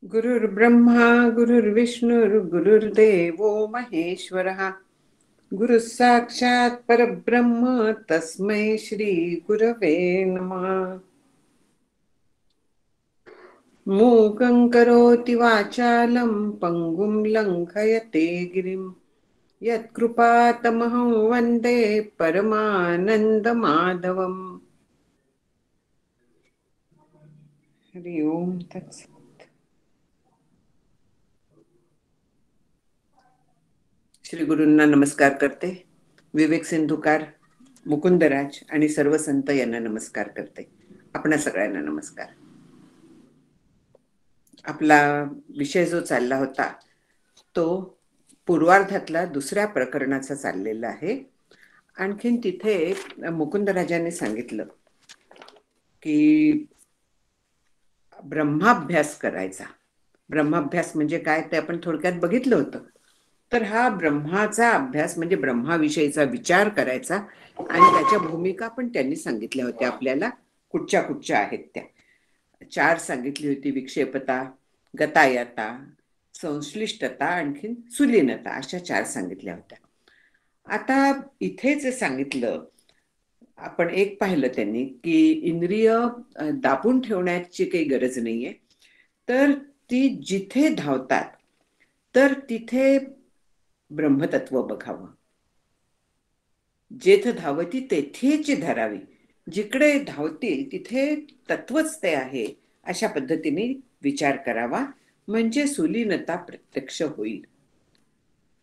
गुरुर्ब्रह्मा गुरुर्विष्णुर्गुरुर्देवो महेश्वरः। गुरुः साक्षात् परब्रह्म तस्मै श्री गुरवे नमः। मूकं करोति वाचालं पङ्गुं लङ्घयते गिरिं यत्कृपातमहं वन्दे परमानन्दमाधवम्। हरि ओम तत्सत्। श्री गुरूंना नमस्कार करते. विवेक सिंधुकार, मुकुंदराज आणि सर्व संत यांना नमस्कार करते. आपणा सगळ्यांना नमस्कार. आपला विषय जो चालला होता तो पूर्वार्धातला दुसऱ्या प्रकरणाचा चाललेला आहे. आणखीन तिथे मुकुंदराजांनी सांगितलं की ब्रह्माभ्यास करायचा. ब्रह्माभ्यास म्हणजे काय ते आपण थोडक्यात बघितलं होतं. तर हा ब्रह्माचा अभ्यास म्हणजे ब्रह्माविषयीचा विचार करायचा आणि त्याच्या भूमिका पण त्यांनी सांगितल्या होत्या आपल्याला. कुठच्या कुठच्या आहेत त्या 4 सांगितली होती. विक्षेपता, गतायता, संश्लिष्टता, आणखीन सुलीनता, अशा 4 सांगितल्या होत्या. आता इथे जे सांगितलं आपण एक पाहिलं त्यांनी की इंद्रिय दाबून ठेवण्याची काही गरज नाहीये. तर ती जिथे धावतात तर तिथे ब्रह्मतत्व बघावं. जेथ धावती तेथेच धरावी. जिकडे धावतील तिथे तत्वच ते आहे अशा पद्धतीने विचार करावा, म्हणजे सुलीनता प्रत्यक्ष होईल.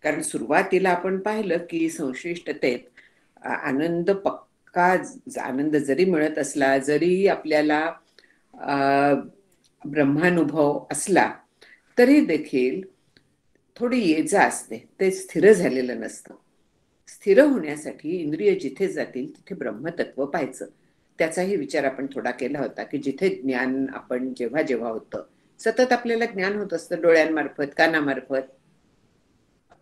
कारण सुरुवातीला आपण पाहिलं की संश्लिष्टतेत आनंद पक्का आनंद जरी मिळत असला, जरी आपल्याला ब्रह्मानुभव असला, तरी देखील थोडी ये जा असते, ते स्थिर झालेलं नसतं. स्थिर होण्यासाठी इंद्रिय जिथे जातील तिथे ब्रह्मतत्व पाहायचं. त्याचाही विचार आपण थोडा केला होता की जिथे ज्ञान आपण जेव्हा जेव्हा होतं, सतत आपल्याला ज्ञान होत असतं डोळ्यांमार्फत, कानामार्फत,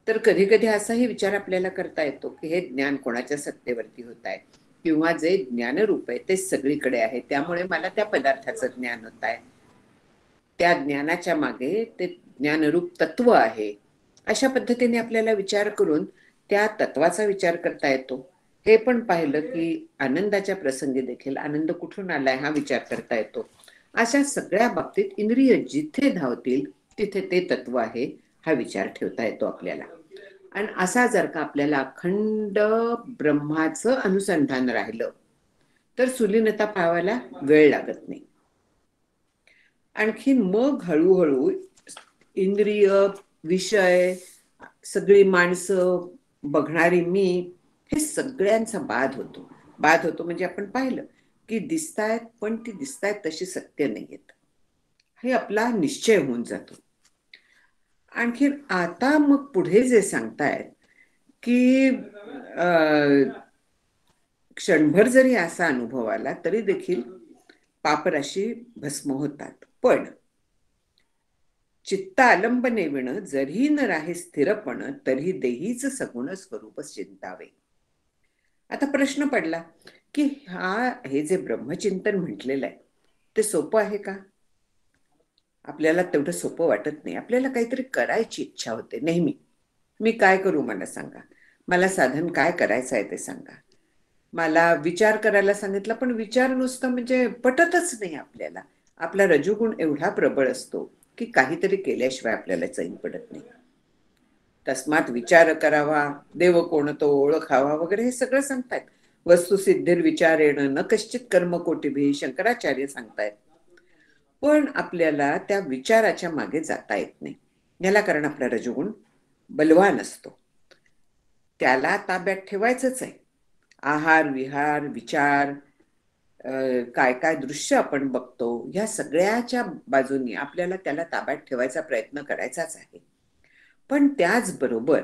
तर कधी कधी असाही विचार आपल्याला करता येतो की हे ज्ञान कोणाच्या सत्तेवरती होत आहे, किंवा जे ज्ञानरूप आहे ते सगळीकडे आहे, त्यामुळे मला त्या पदार्थाचं ज्ञान होत आहे, त्या ज्ञानाच्या मागे ते ज्ञानरूप तत्व आहे. अशा पद्धतीने आपल्याला विचार करून त्या तत्वाचा विचार करता येतो. हे पण पाहिलं की आनंदाच्या प्रसंगी देखील आनंद कुठून आलाय हा विचार करता येतो. अशा सगळ्या बाबतीत इंद्रिय जिथे धावतील तिथे ते तत्व आहे हा विचार ठेवता येतो आपल्याला. आणि असा जर का आपल्याला अखंड ब्रह्माचं अनुसंधान राहिलं तर सुलीनता पाहायला वेळ लागत नाही. आणखीन मग हळूहळू इंद्रिय, विषय, सगळी माणसं, बघणारी मी, हे सगळ्यांचा बाध होतो. बाध होतो म्हणजे आपण पाहिलं की दिसतायत पण ती दिसतायत तशी सत्य नाहीयेत, हे आपला निश्चय होऊन जातो. आणखीन आता मग पुढे जे सांगतायत की क्षणभर जरी असा अनुभव आला तरी देखील पापराशी भस्म होतात. पण चित्त आलंबने विण जरी न राहे स्थिरपण तरी देहीच सगुण स्वरूप चिंतावे. आता प्रश्न पडला की हे जे ब्रह्मचिंतन म्हटलेलं आहे ते सोपं आहे का? आपल्याला तेवढं सोपं वाटत नाही. आपल्याला काहीतरी करायची इच्छा होते नेहमी. मी काय करू मला सांगा, मला साधन काय करायचं आहे ते सांगा. मला विचार करायला सांगितलं पण विचार नुसतं म्हणजे पटतच नाही आपल्याला. आपला रजोगुण एवढा प्रबळ असतो की काहीतरी केल्याशिवाय आपल्याला चैन पडत नाही. तस्मात विचार करावा, देव कोण तो ओळखावा वगैरे हे सगळं सांगतायत. वस्तुसिद्धीर विचारेण न कश्चित कर्म कोटिभी, शंकराचार्य सांगतायत. पण आपल्याला त्या विचाराच्या मागे जाता येत नाही. याला कारण आपला रजोगुण बलवान असतो. त्याला ताब्यात ठेवायचंच आहे. आहार, विहार, विचार, काय काय दृश्य आपण बघतो, ह्या सगळ्याच्या बाजूनी आपल्याला त्याला ताब्यात ठेवायचा प्रयत्न करायचाच आहे. पण त्याचबरोबर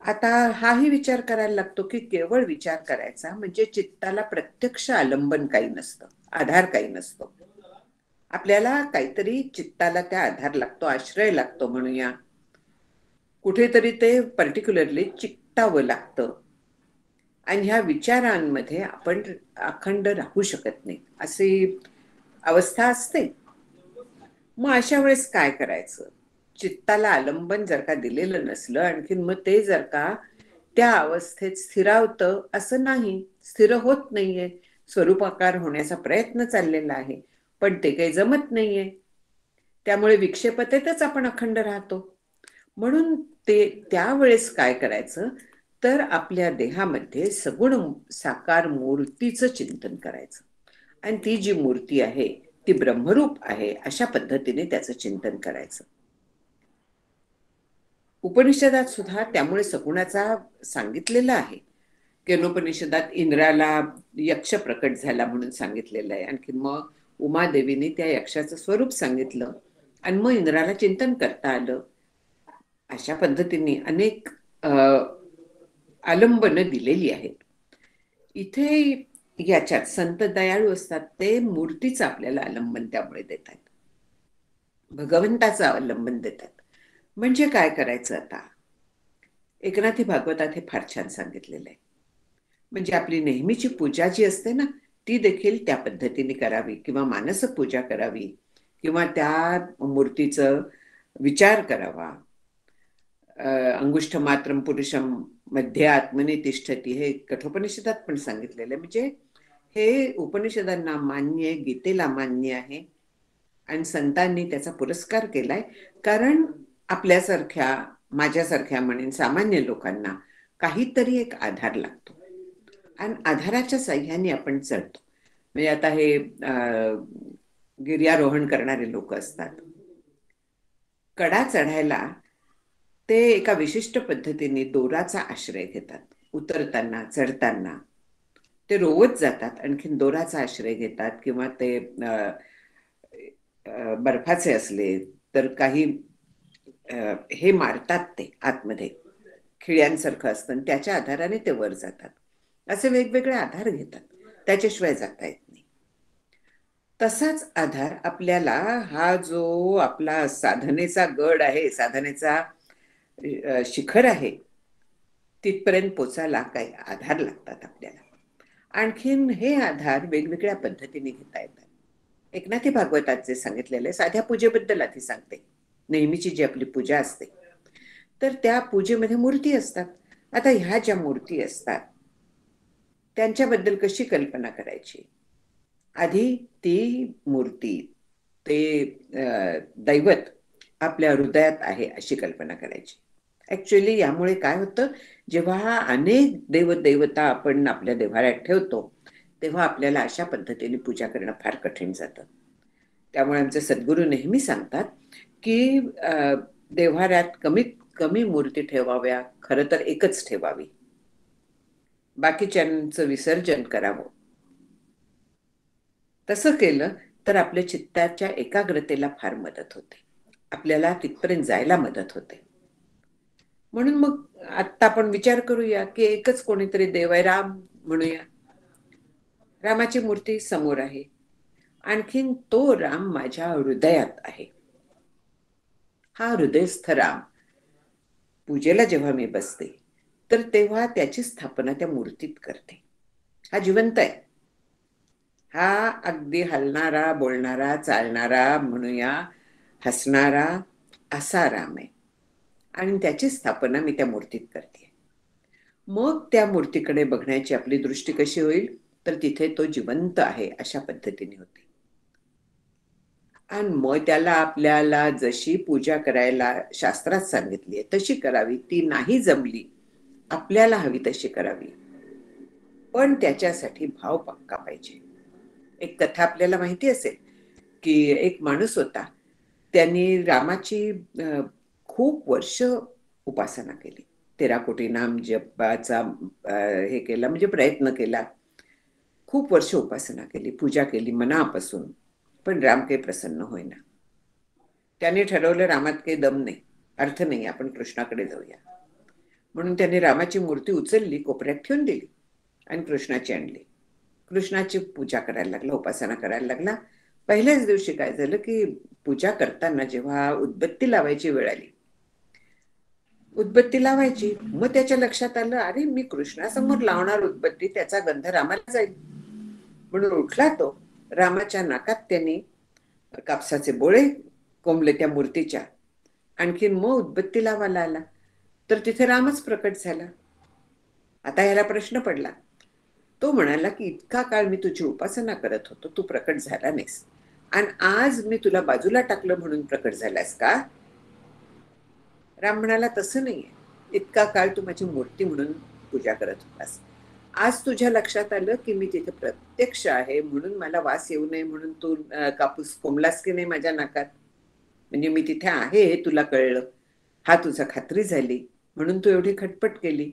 आता हाही विचार करायला लागतो की केवळ विचार करायचा म्हणजे चित्ताला प्रत्यक्ष आलंबन काही नसतं, आधार काही नसतो. आपल्याला काहीतरी चित्ताला त्या आधार लागतो, आश्रय लागतो म्हणूया. कुठेतरी ते पर्टिक्युलरली चिकटावं लागतं. आणि ह्या विचारांमध्ये आपण अखंड राहू शकत नाही, अशी अवस्था असते. मग अशा वेळेस काय करायचं? चित्ताला आलंबन जर का दिलेलं नसलं, आणखीन मग ते जर का त्या अवस्थेत स्थिरावतं असं नाही, स्थिर होत नाहीये, स्वरूपाकार होण्याचा प्रयत्न चाललेला आहे, पण ते काही जमत नाहीये. त्यामुळे विक्षेपतेतच आपण अखंड राहतो. म्हणून ते त्यावेळेस काय करायचं, तर आपल्या देहामध्ये सगुण साकार मूर्तीचं चिंतन करायचं. आणि ती जी मूर्ती आहे ती ब्रह्मरूप आहे अशा पद्धतीने त्याचं चिंतन करायचं. उपनिषदात सुद्धा त्यामुळे सगुणाचा सांगितलेला आहे. केनोपनिषदात इंद्राला यक्ष प्रकट झाला म्हणून सांगितलेलं आहे. आणखी मग उमादेवीने त्या यक्षाचं स्वरूप सांगितलं आणि मग इंद्राला चिंतन करता आलं. अशा पद्धतीने अनेक आलंबनं दिलेली आहेत. इथे याच्यात संत दयाळू असतात, ते मूर्तीचं आपल्याला आलंबन त्यामुळे देतात, भगवंताचं अवलंबन देतात. म्हणजे काय करायचं आता? एकनाथी भागवतात हे फार छान सांगितलेलं आहे. म्हणजे आपली नेहमीची पूजा जी असते ना, ती देखील त्या पद्धतीने करावी, किंवा मानस पूजा करावी, किंवा त्या मूर्तीचं विचार करावा. अंगुष्ठ मात्रम पुरुषम मध्ये आत्मने तिष्ठती हे कठोपनिषदात पण सांगितलेलं आहे. म्हणजे हे उपनिषदांना मान्य आहे, गीतेला मान्य आहे, आणि संतांनी त्याचा पुरस्कार केलाय. कारण आपल्यासारख्या, माझ्यासारख्या म्हणेन सामान्य लोकांना काहीतरी एक आधार लागतो, आणि आधाराच्या साह्याने आपण चढतो. म्हणजे आता हे गिर्यारोहण करणारे लोक असतात, कडा चढायला ते एका विशिष्ट पद्धतीने दोराचा आश्रय घेतात. उतरताना चढताना ते रोवत जातात, आणखीन दोराचा आश्रय घेतात, किंवा ते बर्फाचे असले तर काही हे मारतात, ते आतमध्ये खिळ्यांसारखं असतं, त्याच्या आधाराने ते वर जातात. असे वेगवेगळे आधार घेतात, त्याच्याशिवाय जाता येत नाही. तसाच आधार आपल्याला हा जो आपला साधनेचा गड आहे, साधनेचा शिखर आहे, तिथपर्यंत पोचायला काही आधार लागतात आपल्याला. आणखीन हे आधार वेगवेगळ्या पद्धतीने घेता येतात. एकनाथी भागवतात जे सांगितलेले, साध्या पूजेबद्दल आधी सांगते. नेहमीची जी आपली पूजा असते, तर त्या पूजेमध्ये मूर्ती असतात. आता ह्या ज्या मूर्ती असतात त्यांच्याबद्दल कशी कल्पना करायची? आधी ती मूर्ती, ते दैवत आपल्या हृदयात आहे अशी कल्पना करायची. ऍक्च्युअली यामुळे काय होतं, जेव्हा अनेक देवदेवता आपण आपल्या देव्हाऱ्यात ठेवतो, तेव्हा आपल्याला अशा पद्धतीने पूजा करणं फार कठीण जातं. त्यामुळे आमचे सद्गुरू नेहमी सांगतात की देव्हाऱ्यात कमीत कमी मूर्ती ठेवाव्या, खरं तर एकच ठेवावी, बाकीच्यांचं विसर्जन करावं. तसं केलं तर आपल्या चित्ताच्या एकाग्रतेला फार मदत होते, आपल्याला तिथपर्यंत जायला मदत होते. म्हणून मग आत्ता आपण विचार करूया की एकच कोणीतरी देव आहे, राम म्हणूया. रामाची मूर्ती समोर आहे, आणखीन तो राम माझ्या हृदयात आहे. हा हृदयस्थ राम पूजेला जेव्हा मी बसते, तर तेव्हा त्याची स्थापना त्या मूर्तीत करते. हा जिवंत आहे, हा अगदी हलणारा, बोलणारा, चालणारा, म्हणूया हसणारा असा राम आहे, आणि त्याची स्थापना मी त्या मूर्तीत करते. मग त्या मूर्तीकडे बघण्याची आपली दृष्टी कशी होईल, तर तिथे तो जिवंत आहे अशा पद्धतीने होते. आणि मग त्याला आपल्याला जशी पूजा करायला शास्त्रात सांगितली आहे तशी करावी. ती नाही जमली, आपल्याला हवी तशी करावी, पण त्याच्यासाठी भाव पक्का पाहिजे. एक कथा आपल्याला माहिती असेल की एक माणूस होता, त्यांनी रामाची खूप वर्ष उपासना केली, 13 कोटी नाम जपाचा हे केला, म्हणजे प्रयत्न केला. खूप वर्ष उपासना केली, पूजा केली मनापासून, पण राम काही प्रसन्न होईना. त्याने ठरवलं रामात काही दम नाही, अर्थ नाही, आपण कृष्णाकडे जाऊया. म्हणून त्याने रामाची मूर्ती उचलली, कोपऱ्यात ठेवून दिली, आणि कृष्णाची आणली. कृष्णाची पूजा करायला लागला, उपासना करायला लागला. पहिल्याच दिवशी काय झालं की पूजा करताना जेव्हा उदबत्ती लावायची वेळ आली, उदबत्ती लावायची, मग त्याच्या लक्षात आलं, अरे मी कृष्णासमोर लावणार उदबत्ती, त्याचा गंध रामाला जाईल. म्हणून उठला तो, रामाच्या नाकात त्यांनी कापसाचे बोळे कोंबले त्या मूर्तीच्या. आणखीन मग उदबत्ती लावायला आला तर तिथे रामच प्रकट झाला. आता ह्याला प्रश्न पडला. तो म्हणाला की इतका काळ मी तुझी उपासना करत होतो, तू प्रकट झाला नाहीस, आणि आज मी तुला बाजूला टाकलं म्हणून प्रकट झालास का? राम म्हणाला, तसं नाहीये. इतका काळ तू माझी मूर्ती म्हणून पूजा करत होतास. आज तुझ्या लक्षात आलं की मी तिथे प्रत्यक्ष आहे, म्हणून मला वास येऊ नये म्हणून तू कापूस कोंबलास की नाही माझ्या नाकात. म्हणजे मी तिथे आहे हे तुला कळलं, हा तुझा खात्री झाली, म्हणून तू एवढी खटपट केली.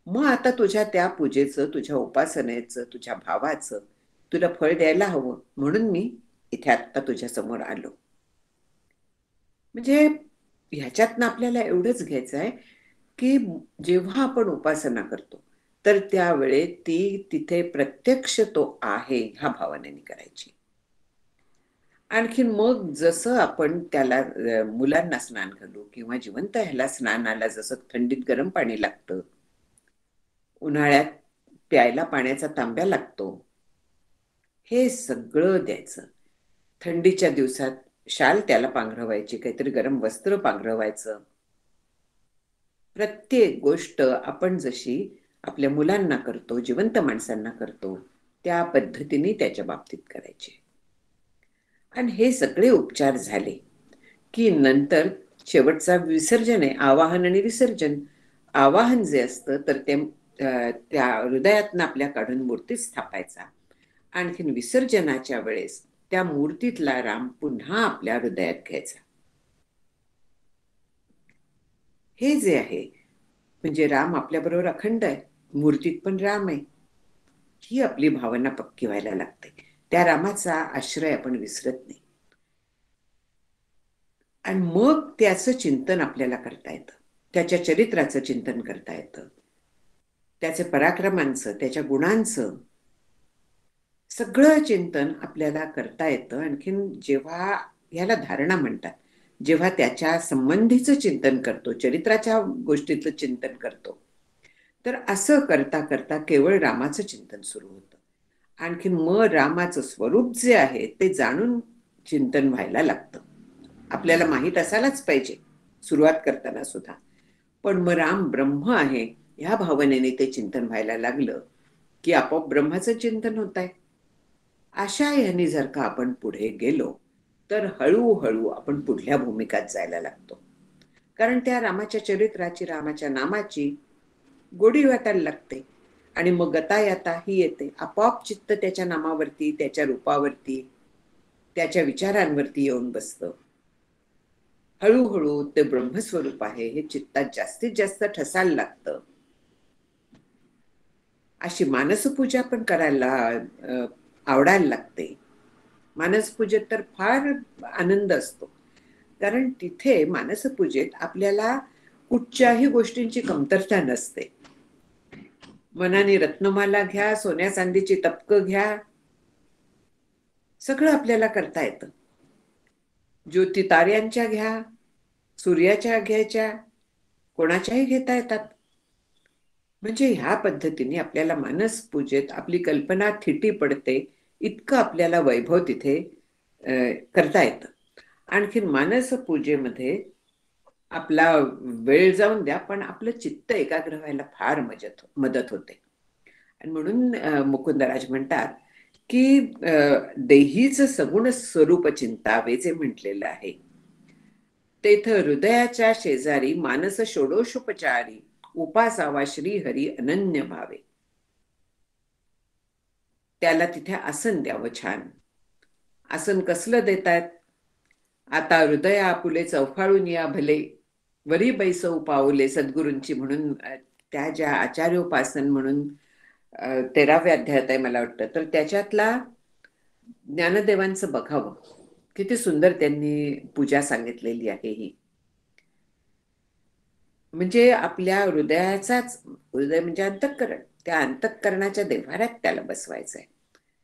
मग आता तुझ्या त्या पूजेचं, तुझ्या उपासनेचं, तुझ्या भावाचं तुला फळ द्यायला हवं, म्हणून मी इथे आत्ता तुझ्या समोर आलो. म्हणजे ह्याच्यातनं आपल्याला एवढंच घ्यायचं आहे की जेव्हा आपण उपासना करतो तर त्यावेळे ती तिथे प्रत्यक्ष तो आहे ह्या भावनेने करायची. आणखीन मग जसं आपण त्याला मुलांना स्नान घालू किंवा जिवंत ह्याला स्नानाला जसं थंडीत गरम पाणी लागतं, उन्हाळ्यात प्यायला पाण्याचा तांब्या लागतो, हे सगळं द्यायचं. थंडीच्या दिवसात शाल त्याला पांघरवायची, काहीतरी गरम वस्त्र पांघरवायचं. प्रत्येक गोष्ट आपण जशी आपल्या मुलांना करतो, जिवंत माणसांना करतो, त्या पद्धतीने त्याच्या बाबतीत करायचे. आणि हे सगळे उपचार झाले की नंतर शेवटचा विसर्जन आहे, आवाहन आणि विसर्जन. आवाहन जे असतं तर ते त्या हृदयातनं आपल्या काढून मूर्तीत स्थापायचा. आणखीन विसर्जनाच्या वेळेस त्या मूर्तीतला राम पुन्हा आपल्या हृदयात घ्यायचा. हे जे आहे म्हणजे राम आपल्याबरोबर अखंड आहे, मूर्तीत पण राम आहे, ही आपली भावना पक्की व्हायला लागते. त्या रामाचा आश्रय आपण विसरत नाही. आणि मग त्याचं चिंतन आपल्याला करता येतं, त्याच्या चरित्राचं चिंतन करता येतं, त्याच्या पराक्रमांचं, त्याच्या गुणांचं सगळं चिंतन आपल्याला करता येतं. आणखीन जेव्हा ह्याला धारणा म्हणतात, जेव्हा त्याच्या संबंधीचं चिंतन करतो, चरित्राच्या गोष्टीचं चिंतन करतो, तर असं करता करता केवळ रामाचं चिंतन सुरू होतं. आणखीन मग रामाचं स्वरूप जे आहे ते जाणून चिंतन व्हायला लागतं. आपल्याला माहीत असायलाच पाहिजे सुरुवात करताना सुद्धा, पण मग राम ब्रह्म आहे ह्या भावनेने ते चिंतन व्हायला लागलं की आपोआप ब्रह्माचं चिंतन होत आहे. अशा ह्याने जर का आपण पुढे गेलो तर हळूहळू आपण पुढल्या भूमिकात जायला लागतो. कारण त्या रामाच्या चरित्राची, रामाच्या नामाची गोडी वाटायला लागते. आणि मग गतायता ही येते. आपोआप चित्त त्याच्या नामावरती, त्याच्या रूपावरती, त्याच्या विचारांवरती येऊन बसतं. हळूहळू ते ब्रह्मस्वरूप आहे हे चित्तात जास्तीत जास्त ठसायला लागतं. अशी मानसपूजा पण करायला आवडायला लागते. मानसपूजेत तर फार आनंद असतो, कारण तिथे मानसपूजेत आपल्याला कुठच्याही गोष्टींची कमतरता नसते. मनाने रत्नमाला घ्या, सोन्या चांदीची तपकं घ्या, सगळं आपल्याला करता येतं. ज्योती ताऱ्यांच्या घ्या, सूर्याच्या घ्यायच्या, कोणाच्याही घेता येतात. म्हणजे ह्या पद्धतीने आपल्याला मानसपूजेत आपली कल्पना थिटी पडते, इतकं आपल्याला वैभव तिथे करता येतं. आणखीन मानसपूजेमध्ये आपला वेळ जाऊन द्या, पण आपलं चित्त एकाग्र व्हायला फार मदत होते. आणि म्हणून मुकुंदराज म्हणतात की देहीचं सगुण स्वरूप चिंतावे जे म्हटलेलं आहे, तेथं हृदयाच्या शेजारी मानस षोडशोपचारी उपासावा श्रीहरी अनन्य भावे. त्याला तिथे आसन द्यावं छान. आसन कसलं देतात? आता हृदया आपुले चौफाळून या भले, वरी बैसऊ पाऊले सद्गुरूंची, म्हणून त्या ज्या आचार्योपासन म्हणून 13व्या अध्यायात आहे मला वाटतं, तर त्याच्यातला ज्ञानदेवांचं बघावं, किती सुंदर त्यांनी पूजा सांगितलेली आहे ही. म्हणजे आपल्या हृदयाचाच, हृदय म्हणजे अंतःकरण, त्या अंतःकरणाच्या देव्हाऱ्यात त्याला बसवायचं आहे.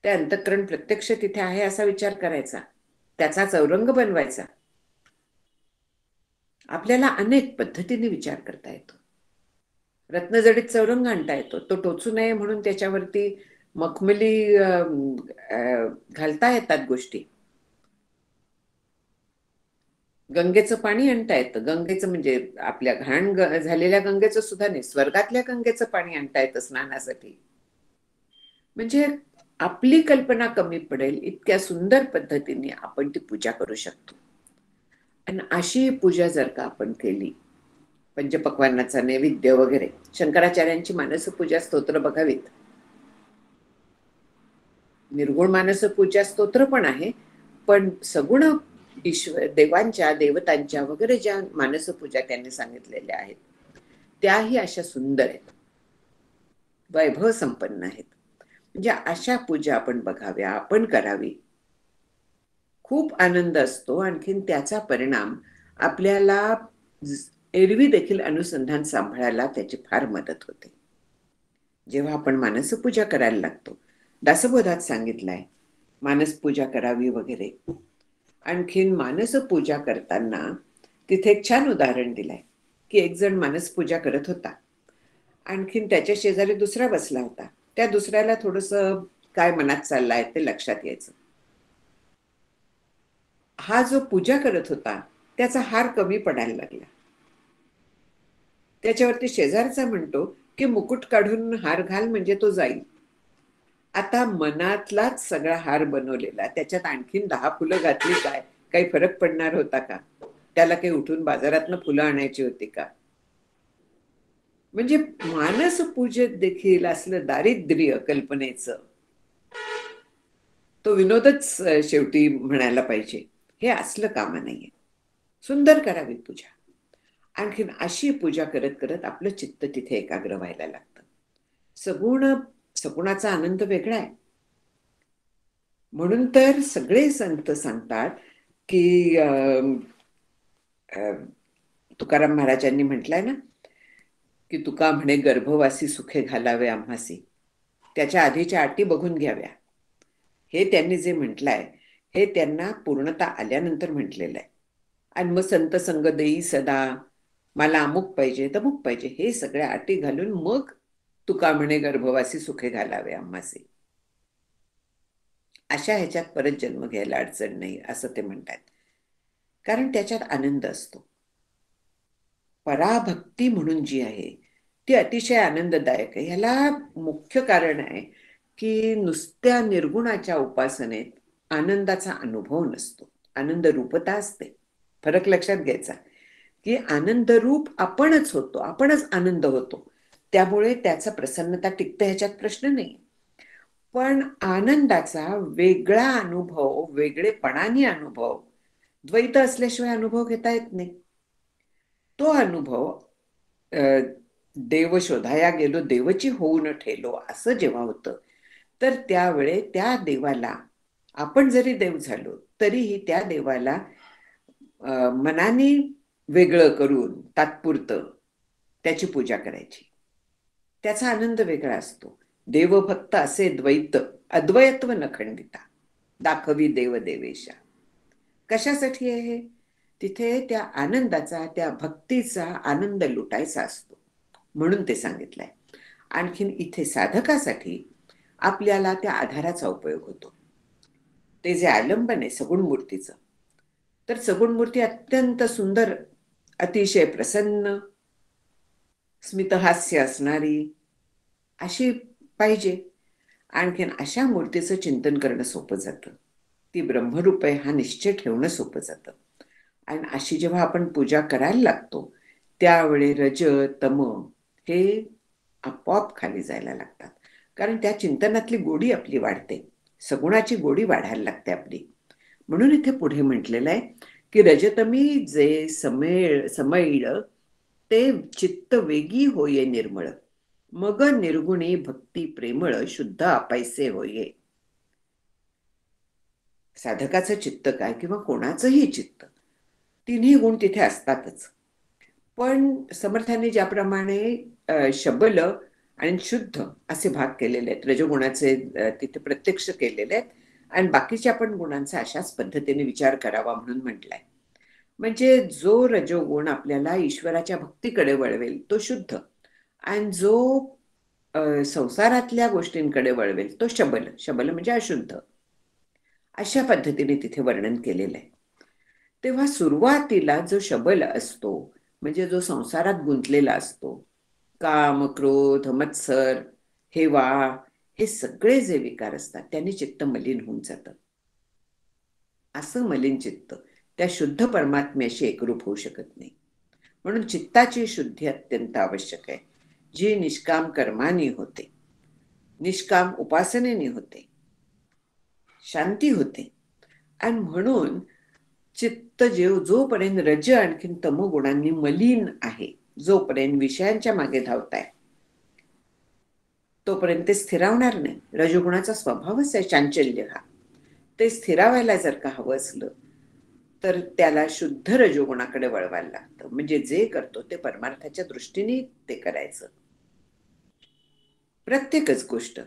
ते अंतःकरण प्रत्यक्ष तिथे आहे असा विचार करायचा, त्याचा चौरंग बनवायचा. आपल्याला अनेक पद्धतीने विचार करता येतो. रत्नजडीत चौरंग आणता येतो, तो टोचू नये म्हणून त्याच्यावरती मखमली घालता येतात गोष्टी. गंगेचं पाणी आणता येतं. गंगेचं म्हणजे आपल्या घाण झालेल्या गंगेचं सुद्धा नाही, स्वर्गातल्या गंगेचं पाणी आणता येतं स्नानासाठी. म्हणजे आपली कल्पना कमी पडेल इतक्या सुंदर पद्धतीने आपण ती पूजा करू शकतो. आणि अशी पूजा जर का आपण केली, पंचपक्वान्नाचा नैवेद्य वगैरे, शंकराचार्यांची मानस पूजा स्तोत्र बघावीत. निर्गुण मानस पूजा स्तोत्र पण आहे, पण सगुण ईश्वर देवांच्या देवतांच्या वगैरे ज्या मानस पूजा त्यांनी सांगितलेल्या आहेत त्याही अशा सुंदर आहेत, वैभव संपन्न आहेत. म्हणजे अशा पूजा आपण बघाव्या, आपण करावी. खूप आनंद असतो. आणखीन त्याचा परिणाम आपल्याला एरवी देखील अनुसंधान सांभाळायला त्याची फार मदत होते. जेव्हा आपण मानसपूजा करायला लागतो, दासबोधात सांगितलंय मानस पूजा करावी वगैरे. आणखीन मानस पूजा करताना तिथे एक छान उदाहरण दिलंय की एक जण मानस पूजा करत होता, आणखीन त्याच्या शेजारी दुसरा बसला होता. त्या दुसऱ्याला थोडस काय मनात चाललंय ते लक्षात यायचं. हा जो पूजा करत होता त्याचा हार कमी पडायला लागला. त्याच्यावरती शेजारचा म्हणतो की मुकुट काढून हार घाल म्हणजे तो जाईल. आता मनातलाच सगळा हार बनवलेला, त्याच्यात आणखीन 10 फुलं घातली काय काही फरक पडणार होता का? त्याला काही उठून बाजारातनं फुलं आणायची होती का? म्हणजे मानस पूजेत देखील असलं दारिद्र्य कल्पनेचं, तो विनोदच शेवटी म्हणायला पाहिजे, हे असलं कामा नाहीये. सुंदर करावी पूजा. आणखीन अशी पूजा करत करत आपलं चित्त तिथे एकाग्र व्हायला लागतं. सगुण सगुणाचा आनंद वेगळा आहे. म्हणून तर सगळे संत सांगतात की तुकाराम महाराजांनी म्हटलंय ना की तुका म्हणे गर्भवासी सुखे घालावे आम्हासी, त्याच्या आधीच्या अटी बघून घ्याव्या. हे त्यांनी जे म्हटलंय हे त्यांना पूर्णता आल्यानंतर म्हटलेलं आहे. आणि मग संत संग देई सदा, मला अमुक पाहिजे तमुक पाहिजे, हे सगळ्या अटी घालून मग तुका म्हणे गर्भवासी सुखे घालावे आम्हासी. अशा ह्याच्यात परत जन्म घ्यायला अडचण नाही असं ते म्हणतात, कारण त्याच्यात आनंद असतो. पराभक्ती म्हणून जी आहे ती अतिशय आनंददायक आहे. ह्याला मुख्य कारण आहे की नुसत्या निर्गुणाच्या उपासनेत आनंदाचा अनुभव नसतो, आनंद रूपता असते. फरक लक्षात घ्यायचा की आनंद रूप आपणच होतो, आपणच आनंद होतो, त्यामुळे त्याचा प्रसन्नता टिकते ह्याच्यात प्रश्न नाही. पण आनंदाचा वेगळा अनुभव, वेगळेपणाने अनुभव, द्वैत असल्याशिवाय अनुभव घेता येत नाही. तो अनुभव देव शोधाया गेलो देवची होऊन ठेलो असं जेव्हा होतं, तर त्यावेळे त्या देवाला, आपण जरी देव झालो तरीही त्या देवाला मनाने वेगळं करून तात्पुरतं त्याची पूजा करायची. त्याचा आनंद वेगळा असतो. देवभक्त असे द्वैत अद्वैत्व न खंडिता, दाखवी देव देवेशा. कशासाठी आहे? तिथे त्या आनंदाचा, त्या भक्तीचा आनंद लुटायचा असतो, म्हणून ते सांगितलंय. आणखीन इथे साधकासाठी आपल्याला त्या आधाराचा उपयोग होतो. ते जे आलंबन आहे सगुण मूर्तीचं, तर सगुण मूर्ती अत्यंत सुंदर, अतिशय प्रसन्न, स्मितहास्य असणारी अशी पाहिजे. आणखीन अशा मूर्तीचं चिंतन करणं सोपं जातं. ती ब्रह्मरूप आहे हा निश्चय ठेवणं सोपं जातं. आणि अशी जेव्हा आपण पूजा करायला लागतो त्यावेळी रज तम हे आपोआप खाली जायला लागतात, कारण त्या चिंतनातली गोडी आपली वाढते, सगुणाची गोडी वाढायला लागते आपली. म्हणून इथे पुढे म्हटलेलं आहे की रजतमी जे समैळ ते चित्त वेगी होये निर्मळ, मग निर्गुणी भक्ती प्रेमळ शुद्ध अपैसे होये. साधकाचं चित्त काय किंवा कोणाचंही चित्त, तिन्ही गुण तिथे असतातच. पण समर्थांनी ज्याप्रमाणे शबल आणि शुद्ध असे भाग केलेले आहेत, रजगुणाचे तिथे प्रत्यक्ष केलेले आहेत, आणि बाकीच्या पण गुणांचा अशाच पद्धतीने विचार करावा म्हणून म्हटलाय. म्हणजे जो रजोगुण आपल्याला ईश्वराच्या भक्तीकडे वळवेल तो शुद्ध, आणि जो संसारातल्या गोष्टींकडे वळवेल तो शबल म्हणजे अशुद्ध. अशा पद्धतीने तिथे वर्णन केलेलं आहे. तेव्हा सुरुवातीला जो शबल असतो, म्हणजे जो संसारात गुंतलेला असतो, काम, क्रोध, मत्सर, हेवा, हे सगळे जे विकार असतात त्यांनी चित्त मलिन होऊन जातं. असं मलिन चित्त त्या शुद्ध परमात्म्याशी एकरूप होऊ शकत नाही. म्हणून चित्ताची शुद्धी अत्यंत आवश्यक आहे, जी निष्काम कर्माने होते, निष्काम उपासनेने होते, शांती होते. आणि म्हणून चित्त जोपर्यंत रज आणखीन तमोगुणांनी मलिन आहे, जोपर्यंत विषयांच्या मागे धावताय, तोपर्यंत ते स्थिरावणार नाही. रजोगुणाचा स्वभावच आहे चांचल्य हा. ते स्थिरावायला जर का हवं असलं तर त्याला शुद्ध रजोगुणाकडे वळवायला लागतं. म्हणजे जे करतो ते परमार्थाच्या दृष्टीने ते करायचं. प्रत्येकच गोष्ट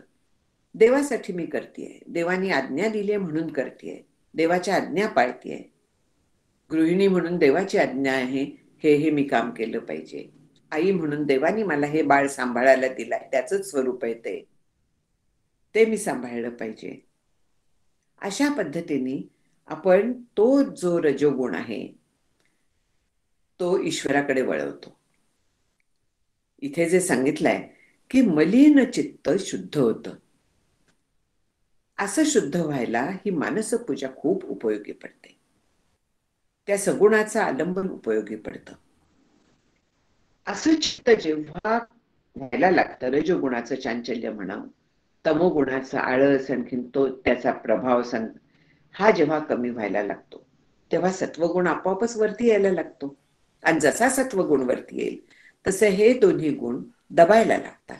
देवासाठी मी करतेय, देवानी आज्ञा दिली म्हणून करतेय, देवाच्या आज्ञा पाळतेय. गृहिणी म्हणून देवाची आज्ञा आहे, हे मी काम केलं पाहिजे. आई म्हणून देवानी मला हे बाळ सांभाळायला दिलाय, त्याचंच स्वरूप आहे ते मी सांभाळलं पाहिजे. अशा पद्धतीने आपण तो जो रजोगुण आहे तो ईश्वराकडे वळवतो. इथे जे सांगितलंय की मलिन चित्त शुद्ध होतं, असं शुद्ध व्हायला ही मानसपूजा खूप उपयोगी पडते. त्या सगुणाचं आलंबन उपयोगी पडतं. असं चित्त जेव्हा व्हायला लागतं, रजोगुणाचं चांचल्य म्हणा, तमोगुणाचा आळस, आणखीन तो त्याचा प्रभाव हा जेव्हा कमी व्हायला लागतो, तेव्हा सत्वगुण आपोआपच वरती यायला लागतो. आणि जसा सत्वगुण वरती येईल तसे हे दोन्ही गुण दबायला लागतात.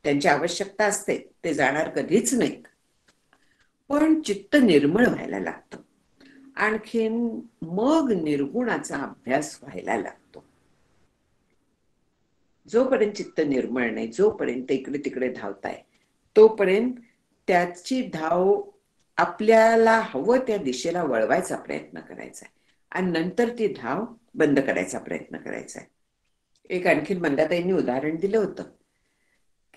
त्यांची आवश्यकता असते, ते जाणार कधीच नाहीत. पण चित्त निर्मळ व्हायला लागतं. आणखीन मग निर्गुणाचा अभ्यास व्हायला लागतो. जोपर्यंत चित्त निर्मळ नाही, जोपर्यंत इकडे तिकडे धावताय, तोपर्यंत त्याची धाव आपल्याला हवं त्या दिशेला वळवायचा प्रयत्न करायचा आहे आणि नंतर ती धाव बंद करायचा प्रयत्न करायचा आहे. एक आणखीन मंदाताईंनी उदाहरण दिलं होतं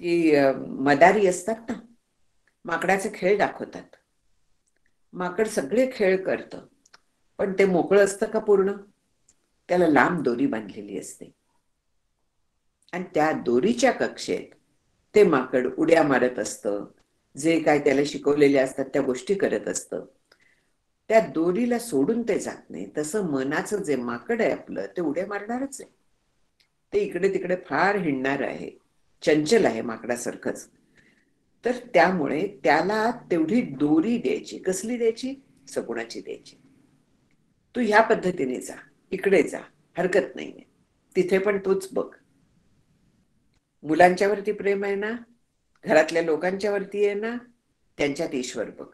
की मदारी असतात ना, माकडाचे खेळ दाखवतात. माकड सगळे खेळ करतं, पण ते मोकळं असतं का पूर्ण? त्याला लांब दोरी बांधलेली असते आणि त्या दोरीच्या कक्षेत ते माकड उड्या मारत असतं, जे काय त्याला शिकवलेले असतात त्या गोष्टी करत असतं. त्या दोरीला सोडून ते जात नाही. तसं मनाचं जे माकड आहे आपलं, ते उड्या मारणारच आहे. ते इकडे तिकडे फार हिंडणार आहे, चंचल आहे माकडासारखंच. तर त्यामुळे त्याला तेवढी दोरी द्यायची. कसली द्यायची? सगुणाची द्यायची. तू ह्या पद्धतीने जा, इकडे जा, हरकत नाहीये, तिथे पण तूच बघ. मुलांच्या वरती प्रेम आहे ना, घरातल्या लोकांच्या वरती आहे ना, त्यांच्यात ईश्वर बघ.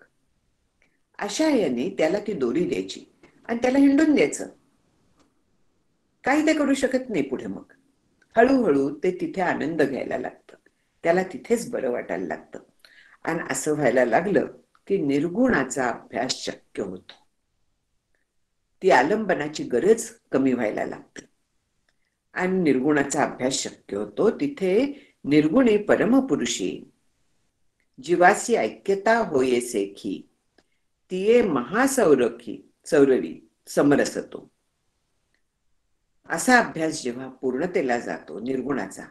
अशा याने त्याला ती दोरी द्यायची आणि त्याला हिंडून द्यायचं. काही ते करू शकत नाही पुढे. मग हळूहळू ते तिथे आनंद घ्यायला लागतं, त्याला तिथेच बरं वाटायला लागतं. आणि असं व्हायला लागलं की निर्गुणाचा अभ्यास शक्य होतो. ती आलंबनाची गरज कमी व्हायला लागते आणि निर्गुणाचा अभ्यास शक्य होतो. तिथे निर्गुणी परमपुरुषी जीवासी ऐक्यता होये सेखी, तिये महासौरखी सौरवी समरसतो. असा अभ्यास जेव्हा पूर्णतेला जातो निर्गुणाचा,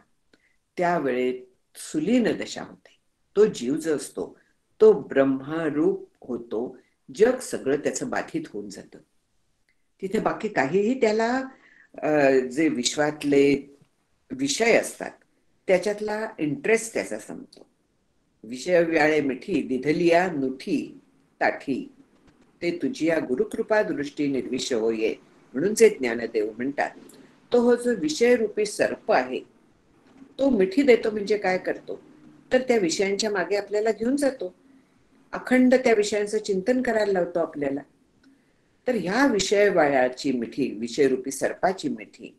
त्यावेळेत सुलीन दशा होते. तो जीव जो असतो तो ब्रह्मरूप होतो. जग सगळं त्याचं बाधित होऊन जातं. तिथे बाकी काहीही त्याला जे विश्वातले विषय असतात त्याच्यातला इंटरेस्ट त्याचा संपतो. विषय व्याळे मिठी दिधलिया नुठी ताठी, ते तुझी या गुरुकृपा दृष्टी निर्विष होये. म्हणून जे ज्ञानदेव म्हणतात, तो हो जो विषयरूपी सर्प आहे तो मिठी देतो. म्हणजे काय करतो तर त्या विषयांच्या मागे आपल्याला घेऊन जातो, अखंड त्या विषयांचं चिंतन करायला लावतो आपल्याला. तर ह्या विषय वाळाची मिठी, विषयरूपी सर्पाची मिठी,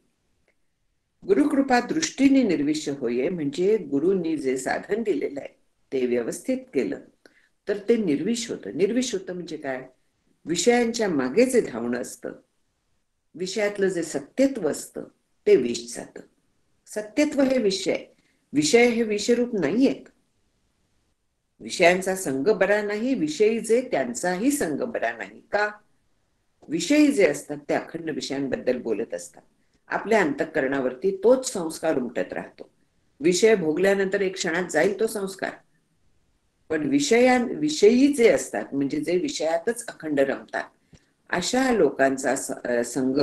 गुरुकृपा दृष्टीने निर्विष होये. म्हणजे गुरुंनी जे साधन दिलेलं आहे ते व्यवस्थित केलं तर ते निर्विष होतं. निर्विष होतं म्हणजे काय? विषयांच्या मागे जे धावणं असतं, विषयातलं जे सत्यत्व असतं ते विष जातं. सत्यत्व हे विषय, विषय हे विषयरूप नाहीयेत. विषयांचा संग बरा नाही, विषयी जे त्यांचाही संग बरा नाही. का? विषयी जे असतात ते अखंड विषयांबद्दल बोलत असतात. आपल्या अंतःकरणावरती तोच संस्कार उमटत राहतो. विषय भोगल्यानंतर एक क्षणात जाईल तो संस्कार, पण विषयी जे असतात म्हणजे जे विषयातच अखंड रमतात, अशा लोकांचा संग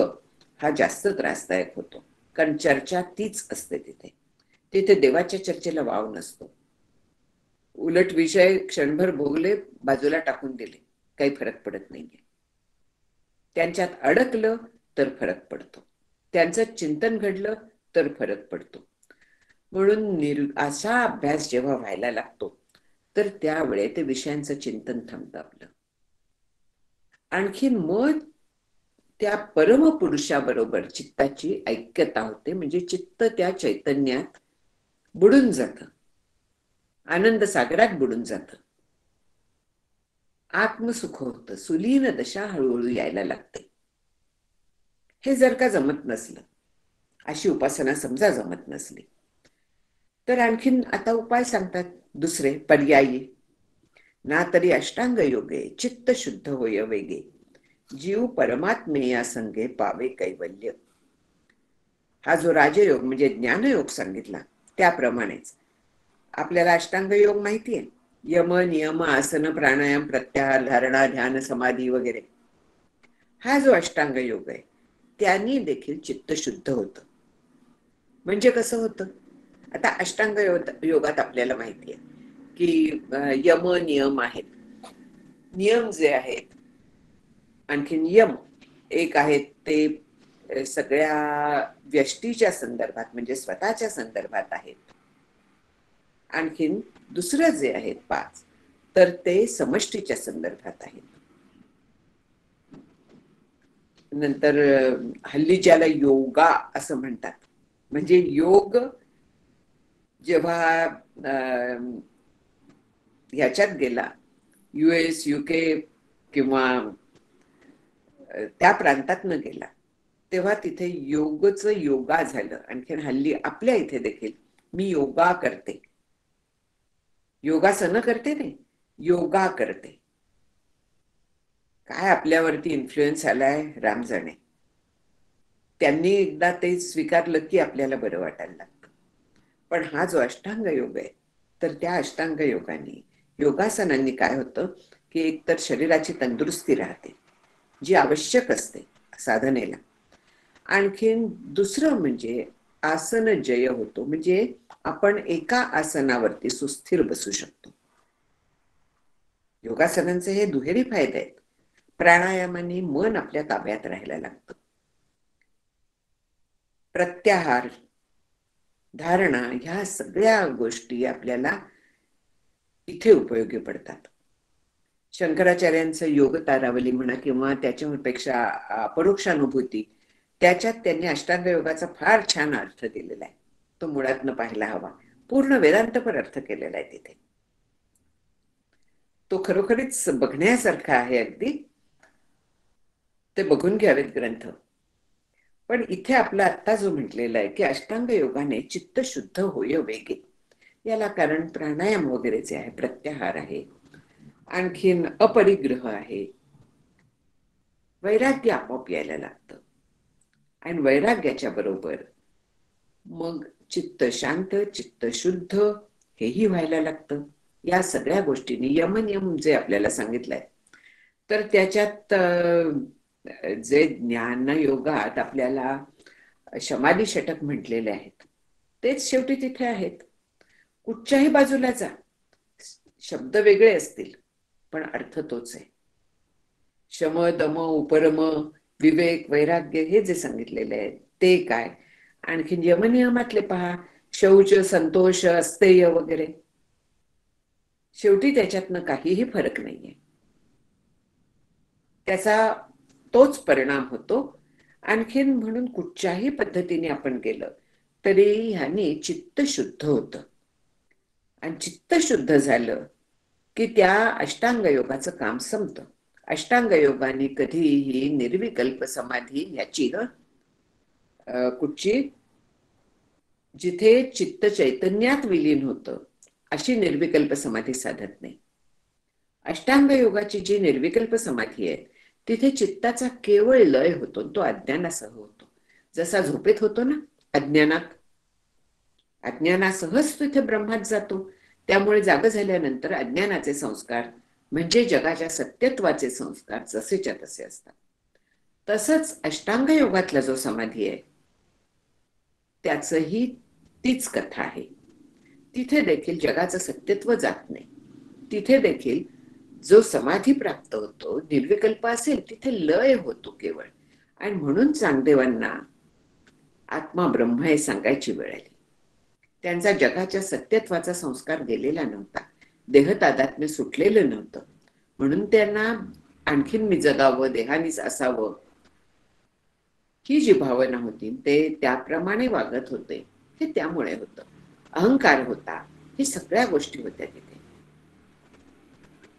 हा जास्त त्रासदायक होतो. कारण चर्चा तीच असते तिथे. तिथे देवाच्या चर्चेला वाव नसतो. उलट विषय क्षणभर भोगले, बाजूला टाकून दिले, काही फरक पडत नाहीये. त्यांच्यात अडकलं तर फरक पडतो, त्यांचं चिंतन घडलं तर फरक पडतो. म्हणून असा अभ्यास जेव्हा व्हायला लागतो तर त्यावेळे ते विषयांचं चिंतन थांबतं आपलं. आणखीन मग त्या परमपुरुषाबरोबर चित्ताची ऐक्यता होते, म्हणजे चित्त त्या चैतन्यात बुडून जातं, आनंद सागरात बुडून जातं, आत्मसुख होतं, सुलीन दशा हळूहळू यायला लागते. हे जर का जमत नसलं, अशी उपासना समजा जमत नसली, तर आणखीन आता उपाय सांगतात दुसरे पर्यायी. ना तरी अष्टांग योगे चित्त शुद्ध होय वेगे, जीव परमात्मेया संगे पावे कैवल्य. हा जो राजयोग म्हणजे ज्ञानयोग सांगितला त्याप्रमाणेच आपल्याला अष्टांग योग माहिती आहे. यम नियम आसन प्राणायाम प्रत्याहार धारणा ध्यान समाधी वगैरे. हा जो अष्टांग योग आहे त्यांनी देखील चित्त शुद्ध होतं. म्हणजे कसं होतं? आता अष्टांग योगात आपल्याला माहिती आहे की यम नियम आहेत. नियम जे आहेत, आणखीन यम एक आहेत ते सगळ्या व्यष्टीच्या संदर्भात म्हणजे स्वतःच्या संदर्भात आहेत. आणखीन दुसरं जे आहेत 5 तर ते समष्टीच्या संदर्भात आहेत. नंतर हल्ली ज्याला योगा असं म्हणतात, म्हणजे योग जेव्हा ह्याच्यात गेला, US UK किंवा त्या प्रांतातनं गेला, तेव्हा तिथे योगचं योगा झालं. आणखीन हल्ली आपल्या इथे देखील मी योगा करते, योगासनं करते नाही, योगा करते. काय आपल्यावरती इन्फ्लुएन्स आलाय राम जाणे. त्यांनी एकदा ते स्वीकारलं की आपल्याला बरं वाटायला लागतं. पण हा जो अष्टांग योग आहे, तर त्या अष्टांग योगाने योगासनांनी काय होतं की एकतर शरीराची तंदुरुस्ती राहते जी आवश्यक असते साधनेला. आणखीन दुसरं म्हणजे आसन जय होतो, म्हणजे आपण एका आसनावरती सुस्थिर बसू शकतो. योगासनांचे हे दुहेरी फायदे आहेत. प्राणायामाने मन आपल्या ताब्यात राहायला लागतं. प्रत्याहार धारणा ह्या सगळ्या गोष्टी आपल्याला इथे उपयोगी पडतात. शंकराचार्यांचं योग तारावली म्हणा किंवा त्याच्यापेक्षा अपरोक्षानुभूती, त्याच्यात त्यांनी अष्टांग योगाचा फार छान अर्थ दिलेला आहे. तो मुळातनं पाहायला हवा. पूर्ण वेदांतपर अर्थ केलेला आहे तिथे. तो खरोखरीच बघण्यासारखा आहे अगदी. ते बघून घ्यावेत ग्रंथ. पण इथे आपला आत्ता जो म्हटलेला आहे की अष्टांग योगाने चित्त शुद्ध होय वेगे, याला कारण प्राणायाम वगैरे जे आहे, प्रत्याहार आहे, आणखीन अपरिग्रह आहे, वैराग्य आपोआप यायला लागतं. आणि वैराग्याच्या बरोबर मग चित्त शांत चित्त शुद्ध हेही व्हायला लागतं. या सगळ्या गोष्टींनी यमनियम जे आपल्याला सांगितलंय, तर त्याच्यात जे ज्ञान योगात आपल्याला समाधी षटक म्हटलेले आहेत तेच शेवटी तिथे आहेत. कुठच्याही बाजूला जा, शब्द वेगळे असतील पण अर्थ तोच आहे. शम दम उपरम विवेक वैराग्य हे जे सांगितलेले आहे ते काय. आणखीन यमनियमातले पहा, शौच संतोष अस्तेय वगैरे, शेवटी त्याच्यातनं काहीही फरक नाहीये. त्याचा तोच परिणाम होतो. आणखीन म्हणून कुठच्याही पद्धतीने आपण गेलं तरी ह्यानी चित्त शुद्ध होतं. आणि चित्त शुद्ध झालं की त्या अष्टांग योगाचं काम संपतं. अष्टांग योगाने कधीही निर्विकल्प समाधी ह्याची कुठची, जिथे चित्त चैतन्यात विलीन होतं अशी निर्विकल्प समाधी साधत नाही. अष्टांग योगाची जी निर्विकल्प समाधी आहे तिथे चित्ताचा केवळ लय होतो, तो अज्ञानासह होतो. जसा झोपेत होतो ना, अज्ञानासहच तिथे ब्रह्मात जातो. त्यामुळे जाग झाल्यानंतर अज्ञानाचे संस्कार म्हणजे जगाच्या सत्यत्वाचे संस्कार जसेच्या तसे असतात. तसंच अष्टांग योगातला जो समाधी आहे त्याचही तीच कथा आहे. तिथे देखील जगाचं सत्यत्व जात नाही. तिथे देखील जो समाधी प्राप्त होतो, निर्विकल्प असेल, तिथे लय होतो केवळ. आणि म्हणून चांगदेवांना आत्मा ब्रह्म हे सांगायची वेळ आली. त्यांचा जगाच्या सत्यत्वाचा संस्कार गेलेला नव्हता, देहतादात्म्य सुटलेलं नव्हतं. म्हणून त्यांना आणखीन मी जगावं, देहानीच असावं ही जी भावना होती, ते त्याप्रमाणे वागत होते. हे त्यामुळे होतं. अहंकार होता, हे सगळ्या गोष्टी होत्या तिथे.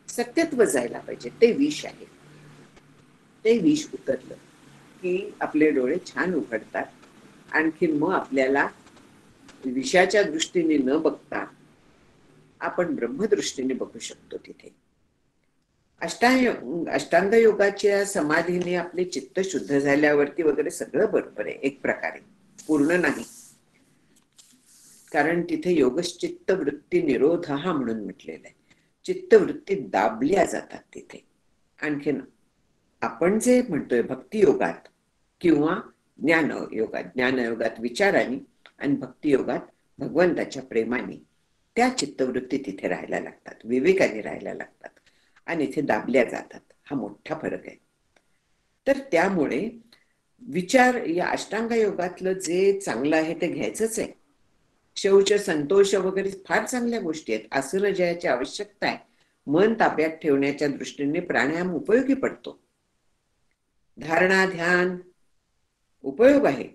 सत्यत्व जायला पाहिजे, ते विष आहे. ते विष उतरलं की आपले डोळे छान उघडतात. आणखीन मग आपल्याला विषयाच्या दृष्टीने न बघता आपण ब्रह्मदृष्टीने बघू शकतो. तिथे अष्टांग योगाच्या समाधीने आपले चित्त शुद्ध झाल्यावरती वगैरे सगळं बरोबर आहे, एक प्रकारे पूर्ण नाही. कारण तिथे योगश्चित्त वृत्ती निरोध हा म्हणून म्हटलेला आहे. चित्तवृत्ती दाबल्या जातात तिथे. आणखीन आपण जे म्हणतोय भक्तियोगात किंवा ज्ञानयोगात विचाराने आणि भक्तियोगात भगवंताच्या प्रेमाने त्या चित्तवृत्ती तिथे राहायला लागतात, विवेकाने राहायला लागतात आणि इथे दाबल्या जातात. हा मोठा फरक आहे. तर त्यामुळे विचार या अष्टांग योगातलं जे चांगलं आहे ते घ्यायचंच आहे. शौच, संतोष वगैरे फार चांगल्या गोष्टी आहेत. आसन जयाची आवश्यकता आहे. मन ताब्यात ठेवण्याच्या दृष्टीने प्राणायाम उपयोगी पडतो. धारणा, ध्यान उपयोग आहे.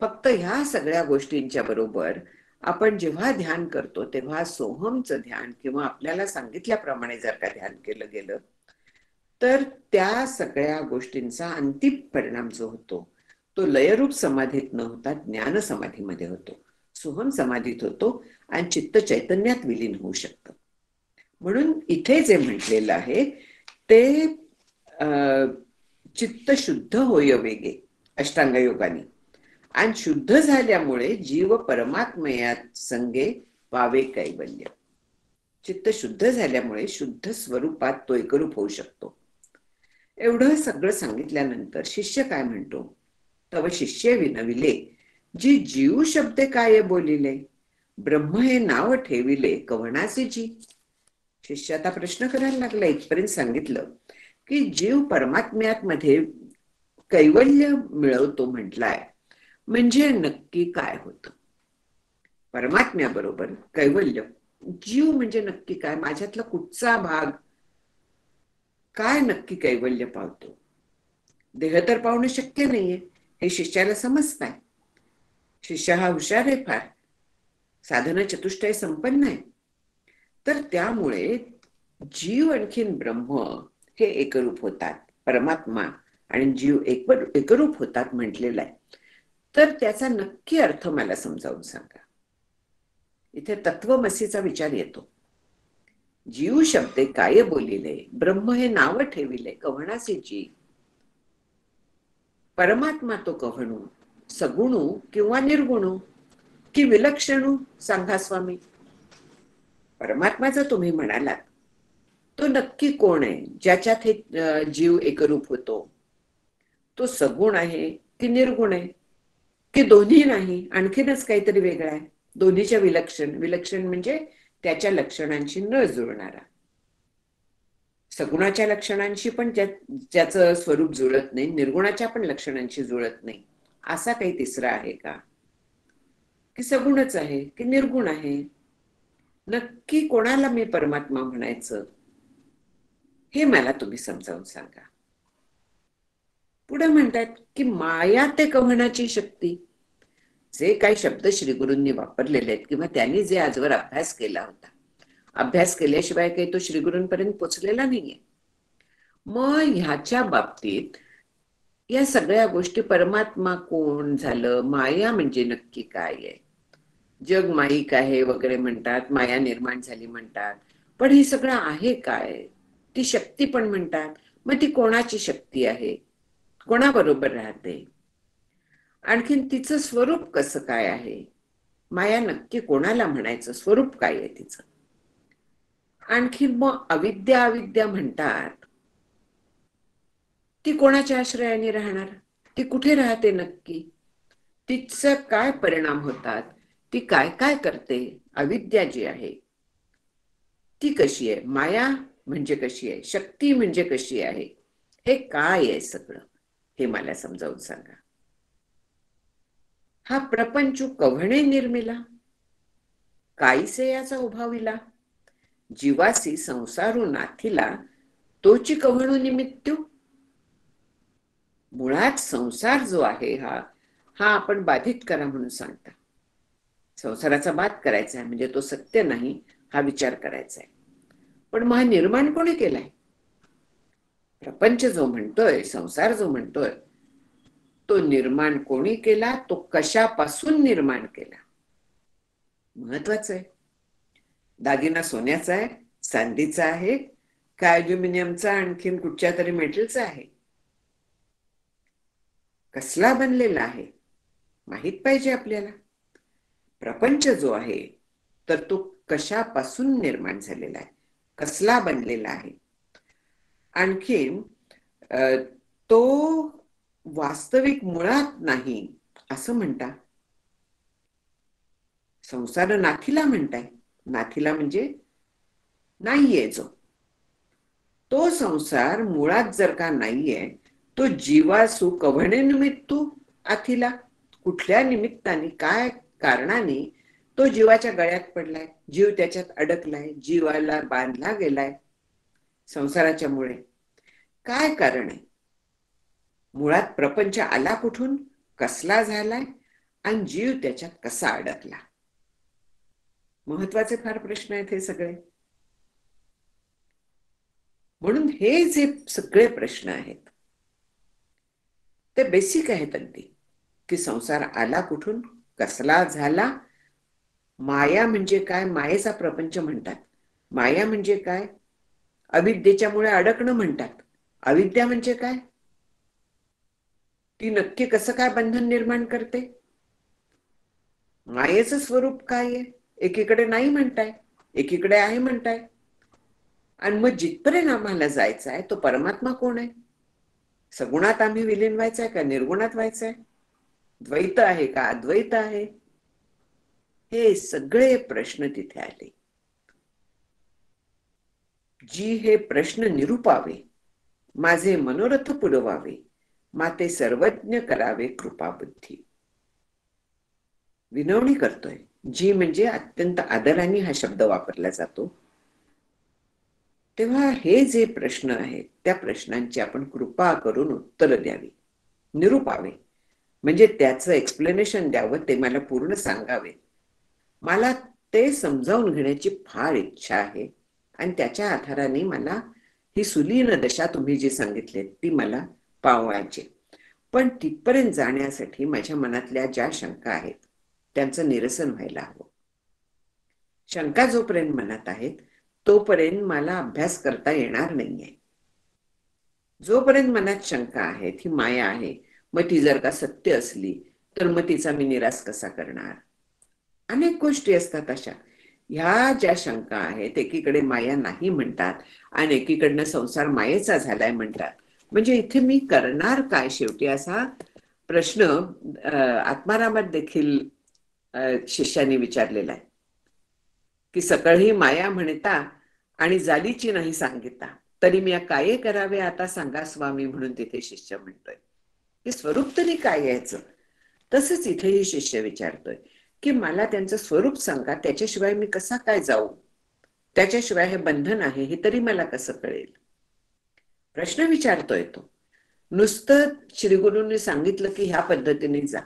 फक्त ह्या सगळ्या गोष्टींच्या बरोबर आपण जेव्हा ध्यान करतो तेव्हा सोहमचं ध्यान किंवा आपल्याला सांगितल्याप्रमाणे जर का ध्यान केलं गेलं तर त्या सगळ्या गोष्टींचा अंतिम परिणाम जो होतो तो लयरूप समाधीत न होता ज्ञान समाधीमध्ये होतो, सोहम समाधीत होतो आणि चित्त चैतन्यात विलीन होऊ शकतं. म्हणून इथे जे म्हटलेलं आहे ते चित्त शुद्ध होय वेगे अष्टांग योगाने, आणि शुद्ध झाल्यामुळे जीव परमात्मयात संगे पावे कैवल्य. चित्त शुद्ध झाल्यामुळे शुद्ध स्वरूपात तो एकरूप होऊ शकतो. एवढं सगळं सांगितल्यानंतर शिष्य काय म्हणतो, तव शिष्य विनविले जी जीव शब्द काय बोलिले, ब्रह्म हे नाव ठेविले कवणाचे जी. शिष्य आता प्रश्न करायला लागला. इथपर्यंत सांगितलं की जीव परमात्म्यात मध्ये कैवल्य मिळवतो म्हटलाय, म्हणजे नक्की काय होतं परमात्म्याबरोबर कैवल्य. जीव म्हणजे नक्की काय, माझ्यातला कुठचा भाग काय नक्की कैवल्य पावतो. देह तर पावणं शक्य नाहीये हे शिष्याला समजताय. शिष्य हा हुशार आहे, फार साधना चतुष्टय संपन्न आहे. तर त्यामुळे जीव आणखीन ब्रह्म हे एकरूप होतात, परमात्मा आणि जीव एकरूप होतात म्हटलेलं आहे. तर त्याचा नक्की अर्थ मला समजावून सांगा. इथे तत्वमसीचा विचार येतो. जीव शब्दे काय बोलिले, ब्रह्म हे नाव ठेविले कवणाचे जी. परमात्मा तो कव्हणू, सगुणू किंवा निर्गुणू की विलक्षणू, सांगा स्वामी. परमात्मा जर तुम्ही म्हणालात तो नक्की कोण आहे ज्याच्यात हे जीव एकरूप होतो. तो सगुण आहे की निर्गुण आहे की दोन्ही नाही, आणखीनच काहीतरी वेगळं आहे. दोन्हीच्या विलक्षण म्हणजे त्याच्या लक्षणांशी न जुळणारा. सगुणाच्या लक्षणांशी पण ज्याचं स्वरूप जुळत नाही, निर्गुणाच्या पण लक्षणांशी जुळत नाही, असा काही तिसरा आहे का? की सगुणच आहे की निर्गुण आहे? नक्की कोणाला मी परमात्मा म्हणायचं हे मला तुम्ही समजावून सांगा. पुढे म्हणतात की माया ते कव्हणाची शक्ती. जे काही शब्द श्रीगुरूंनी वापरलेले आहेत किंवा त्यांनी जे आजवर अभ्यास केला होता, अभ्यास केल्याशिवाय काही तो श्रीगुरूंपर्यंत पोचलेला नाहीये. मग ह्याच्या बाबतीत या सगळ्या गोष्टी, परमात्मा कोण झालं, माया म्हणजे नक्की काय आहे, जग माईक आहे वगैरे म्हणतात, माया निर्माण झाली म्हणतात, पण हे सगळं आहे काय, ती शक्ती पण म्हणतात. मग ती कोणाची शक्ती आहे, कोणाबरोबर राहते, आणखीन तिचं स्वरूप कसं काय आहे, माया नक्की कोणाला म्हणायचं, स्वरूप काय आहे तिचं. आणखीन मग अविद्या अविद्या म्हणतात, ती कोणाच्या आश्रयाने राहणार, ती कुठे राहते नक्की, तिचं काय परिणाम होतात, ती काय काय करते, अविद्या जी आहे ती कशी आहे, माया म्हणजे कशी आहे, शक्ती म्हणजे कशी आहे, हे काय आहे सगळं, हे मला समजावून सांगा. हा प्रपंच कव्हणे निर्मिला, काहीसे याचा उभाविला, जीवासी संसारू नाथिला, तोची कव्हणू निमित्तू. मुळात संसार जो आहे हा हा आपण बाधित करा म्हणून सांगता. संसाराचा बाध करायचा आहे म्हणजे तो सत्य नाही हा विचार करायचा आहे. पण मग हा निर्माण कोणी केलाय? प्रपंच जो म्हणतोय, संसार जो म्हणतोय, तो निर्माण कोणी केला, तो कशापासून निर्माण केला, महत्वाचं आहे. दागिना सोन्याचा आहे, चांदीचा आहे, का अल्युमिनियमचा, आणखीन कुठच्या तरी मेटलचा आहे, कसला बनलेला आहे माहित पाहिजे आपल्याला. प्रपंच जो आहे तर तो कशापासून निर्माण झालेला आहे, कसला बनलेला आहे, आणखीन तो वास्तविक मुळात नाही असं म्हणता. संसार नाथीला म्हणताय, नाथीला म्हणजे नाहीये जो, तो संसार मुळात जर का नाहीये, तो जीवासू कव्हणे निमित्तू आथीला, कुठल्या निमित्ताने, काय कारणाने तो जीवाच्या गळ्यात पडलाय, जीव त्याच्यात अडकलाय, जीवाला बांधला गेलाय संसाराच्या मुळे. काय कारण आहे? मुळात प्रपंच आला कुठून, कसला झालाय, आणि जीव त्याच्यात कसा अडकला. महत्वाचे फार प्रश्न आहेत हे सगळे. म्हणून हे जे सगळे प्रश्न आहेत ते बेसिक आहेत अगदी, की संसार आला कुठून, कसला झाला, माया म्हणजे काय, मायेचा प्रपंच म्हणतात. माया म्हणजे काय, अविद्येच्यामुळे अडकणं म्हणतात. अविद्या म्हणजे काय, ती नक्की कसं काय बंधन निर्माण करते, मायेचं स्वरूप काय आहे, एकीकडे नाही म्हणताय, एकीकडे आहे म्हणताय. आणि मग जिथपर्यंत आम्हाला जायचं आहे तो परमात्मा कोण आहे, सगुणात आम्ही विलीन व्हायचंय का निर्गुणात व्हायचंय, द्वैत आहे का अद्वैत आहे, हे सगळे प्रश्न तिथे आले. जी हे प्रश्न निरूपावे, माझे मनोरथ पुरवावे, माते सर्वज्ञ करावे कृपा बुद्धी. विनवणी करतोय, जी म्हणजे अत्यंत आदराने हा शब्द वापरला जातो. तेव्हा हे जे प्रश्न आहेत त्या प्रश्नांची आपण कृपा करून उत्तर द्यावी, निरूपावे, म्हणजे त्याचं एक्सप्लेनेशन द्यावं, ते मला पूर्ण सांगावे. मला ते समजावून घेण्याची फार इच्छा आहे आणि त्याच्या आधाराने मला ही सुलीन दशा तुम्ही जी सांगितली ती मला पावायची. पण तिथपर्यंत जाण्यासाठी माझ्या मनातल्या ज्या शंका आहेत त्यांचं निरसन व्हायला हवं. शंका जोपर्यंत मनात आहेत तोपर्यंत मला अभ्यास करता येणार नाहीये. जोपर्यंत मनात शंका आहेत, ही माया आहे, मग ती जर का सत्य असली तर मग तिचा मी निराश कसा करणार. अनेक गोष्टी असतात अशा. ह्या ज्या शंका आहेत, एकीकडे माया नाही म्हणतात आणि एकीकडनं संसार मायेचा झालाय म्हणतात, म्हणजे इथे मी करणार काय शेवटी, असा प्रश्न आत्मारामात देखील शिष्याने विचारलेला आहे, की सकळही माया म्हणता आणि जालीची नाही सांगिता, तरी मी काय करावे आता सांगा स्वामी, म्हणून तिथे शिष्य म्हणतोय की स्वरूप तरी काय यायचं. तसंच इथेही शिष्य विचारतोय की मला त्यांचं स्वरूप सांगा, त्याच्याशिवाय मी कसा काय जाऊ, त्याच्याशिवाय हे बंधन आहे हे तरी मला कसं कळेल. प्रश्न विचारतोय तो. नुसतं श्रीगुरूंनी सांगितलं की ह्या पद्धतीने जा,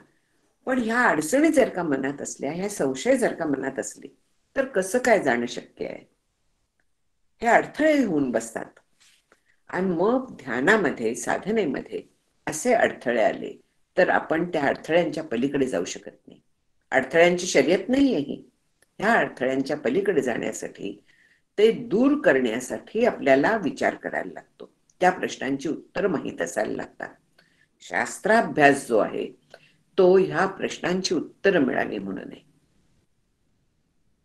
पण ह्या अडचणी जर का मनात असल्या, ह्या संशय जर का मनात असले तर कसं काय जाणं शक्य आहे. हे अडथळे होऊन बसतात आणि मग ध्यानामध्ये, साधनेमध्ये असे अडथळे आले तर आपण त्या अडथळ्यांच्या पलीकडे जाऊ शकत नाही. अडथळ्यांची शर्यत नाहीये ही. ह्या अडथळ्यांच्या पलीकडे जाण्यासाठी, ते दूर करण्यासाठी आपल्याला विचार करायला लागतो. त्या प्रश्नांची उत्तर माहीत असायला लागतात. शास्त्राभ्यास जो आहे तो ह्या प्रश्नांची उत्तर मिळाली म्हणून आहे.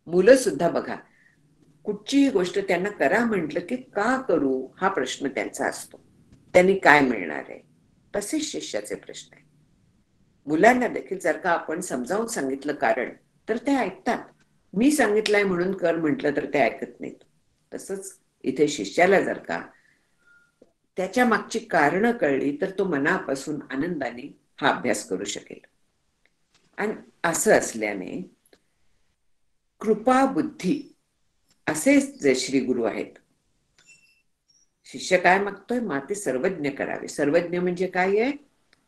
मुलं सुद्धा बघा, कुठचीही गोष्ट त्यांना करा म्हटलं की का करू हा प्रश्न त्यांचा असतो. त्यांनी काय मिळणार आहे, तसेच शिष्याचे प्रश्न आहे. मुलांना देखील जर का आपण समजावून सांगितलं कारण, तर ते ऐकतात. मी सांगितलंय म्हणून कर म्हटलं तर ते ऐकत नाहीत. तसंच इथे शिष्याला जर का त्याच्या मागची कारणं कळली तर तो मनापासून आनंदाने हा अभ्यास करू शकेल. आणि असं असल्याने कृपा बुद्धी असे जे श्री गुरु आहेत, शिष्य काय मागतोय, माते सर्वज्ञ करावे. सर्वज्ञ म्हणजे काय आहे,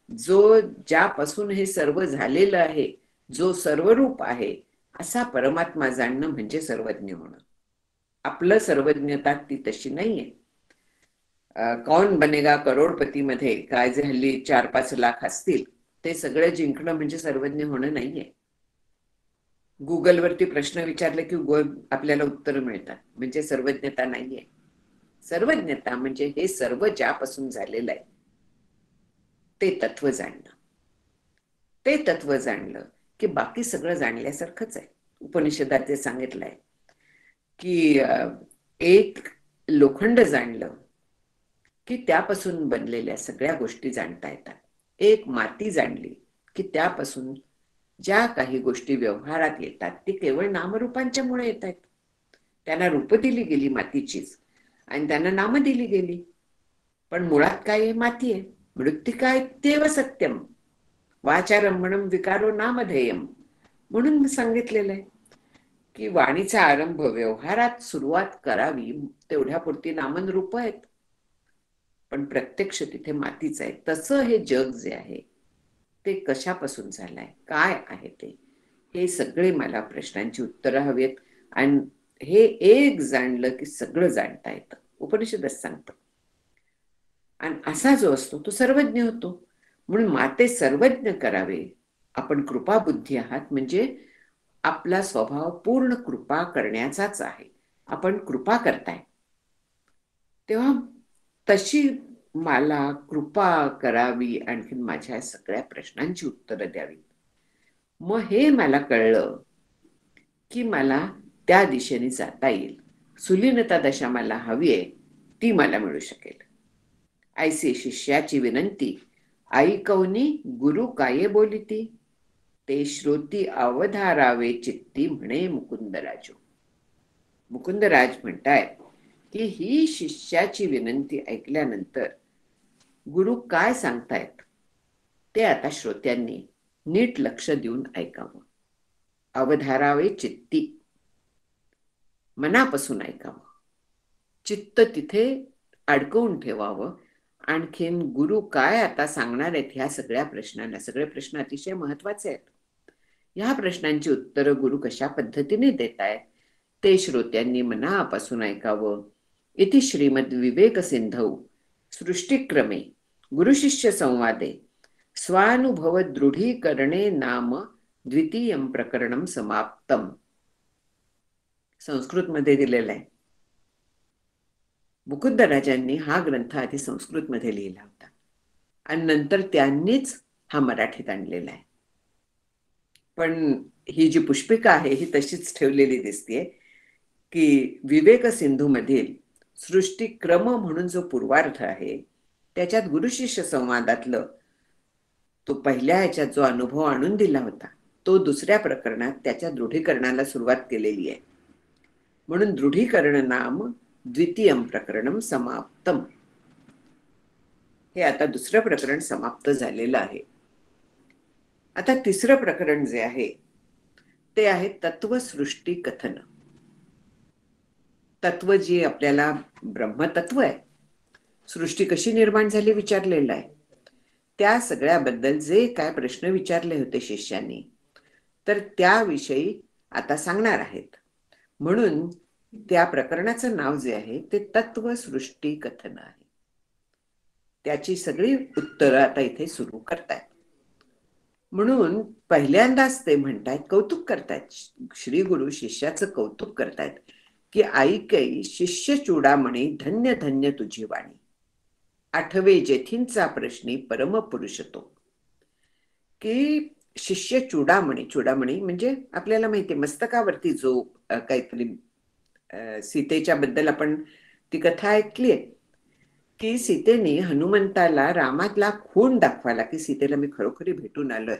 जो ज्यापासून हे सर्व झालेलं आहे, जो सर्वरूप आहे असा परमात्मा जाणणं म्हणजे सर्वज्ञ होणं. आपलं सर्वज्ञता ती तशी नाहीये. कौन बनेगा करोडपती मध्ये काय जे हल्ली 4-5 लाख असतील ते सगळं जिंकणं म्हणजे सर्वज्ञ होणं नाहीये. गुगलवरती प्रश्न विचारले की आपल्याला उत्तर मिळतात, म्हणजे सर्वज्ञता नाहीये. सर्वज्ञता म्हणजे हे सर्व ज्यापासून झालेलं आहे ते तत्व जाणणं. ते तत्व जाणलं की बाकी सगळं जाणल्यासारखंच आहे. उपनिषदात ते सांगितलंय की एक लोखंड जाणलं की त्यापासून बनलेल्या सगळ्या गोष्टी जाणता येतात. एक माती जाणली की त्यापासून ज्या काही गोष्टी व्यवहारात येतात ती केवळ नामरूपांच्या मुळे येत आहेत. त्यांना रूप दिली गेली मातीचीच आणि त्यांना नाम दिली गेली, पण मुळात काय आहे, माती आहे. मृत्तिकाय तेव सत्यम वाचारंभणम विकारो नामधेयम म्हणून सांगितलेलं आहे की वाणीचा आरंभ व्यवहारात सुरुवात करावी तेवढ्यापुरती नामन रूप आहेत, पण प्रत्यक्ष तिथे मातीच आहे. तसं हे जग जे आहे ते कशापासून झालंय, काय आहे ते, हे सगळे मला प्रश्नांची उत्तरं हवीत. आणि हे एक जाणलं की सगळं जाणता येतं, उपनिषदच सांगतं. आणि असा जो असतो तो सर्वज्ञ होतो. म्हणून माते सर्वज्ञ करावे. आपण कृपाबुद्धी आहात म्हणजे आपला स्वभाव पूर्ण कृपा करण्याचाच आहे. आपण कृपा करताय तेव्हा तशी मला कृपा करावी, आणखीन माझ्या सगळ्या प्रश्नांची उत्तरं द्यावी. मग हे मला कळलं की मला त्या दिशेने जाता येईल. सुलीनता दशा मला हवी आहे, ती मला मिळू शकेल. ऐसे शिष्याची विनंती ऐकवनी गुरु काय बोलिती, ते श्रोती अवधारावे चित्ती म्हणे मुकुंदराजो. मुकुंदराज म्हणतायत की ही शिष्याची विनंती ऐकल्यानंतर गुरु काय सांगतायत ते आता श्रोत्यांनी नीट लक्ष देऊन ऐकावं. अवधारावे चित्ती, मनापासून ऐकावं. चित्त तिथे अडकवून ठेवावं. आणखीन गुरु काय आता सांगणार आहेत ह्या सगळ्या प्रश्नांना, सगळे प्रश्न अतिशय महत्वाचे आहेत, ह्या प्रश्नांची उत्तरं गुरु कशा पद्धतीने देत आहेत ते श्रोत्यांनी मनापासून ऐकावं. इति श्रीमद विवेक सिंधौ सृष्टिक्रमे गुरुशिष्य संवादे स्वानुभव दृढीकरणे नाम द्वितीयं प्रकरणं समाप्तम. संस्कृत मध्ये दिलेला आहे. मुकुंदराजांनी हा ग्रंथ आधी संस्कृत मध्ये लिहिला होता आणि नंतर त्यांनीच हा मराठीत आणलेला आहे. पण ही जी पुष्पिका आहे ही तशीच ठेवलेली दिसते की विवेक सिंधू मधील सृष्टिक्रम म्हणून जो पूर्वार्थ आहे त्याच्यात गुरुशिष्य संवादातलं तो पहिल्या ह्याच्यात जो अनुभव आणून दिला होता तो दुसऱ्या प्रकरणात त्याच्या दृढीकरणाला सुरुवात केलेली आहे. म्हणून दृढीकरण नाम द्वितीयं प्रकरणं समाप्तम. हे आता दुसरं प्रकरण समाप्त झालेलं आहे. आता तिसरं प्रकरण जे आहे ते आहे तत्वसृष्टी कथन. तत्व जी आपल्याला ब्रह्मतत्व आहे, सृष्टी कशी निर्माण झाली विचारलेलं आहे, त्या सगळ्याबद्दल जे काय प्रश्न विचारले होते शिष्यांनी तर त्याविषयी आता सांगणार आहेत. म्हणून त्या प्रकरणाचं नाव जे आहे ते तत्वसृष्टी कथन आहे. त्याची सगळी उत्तरं आता इथे सुरू करतायत. म्हणून पहिल्यांदाच ते म्हणतायत, कौतुक करतायत, श्री गुरु शिष्याचं कौतुक करतायत की ऐकै शिष्य चूडामणी धन्य धन्य तुझी वाणी. आठवे जेथींचा प्रश्नी परमपुरुष तो. की शिष्य चूडामणी, चूडामणी म्हणजे आपल्याला माहिती मस्तकावरती जो काहीतरी सीतेच्या बद्दल आपण ती कथा ऐकलीये की सीतेने हनुमंताला रामातला खून दाखवायला, की सीतेला मी खरोखरी भेटून आलोय,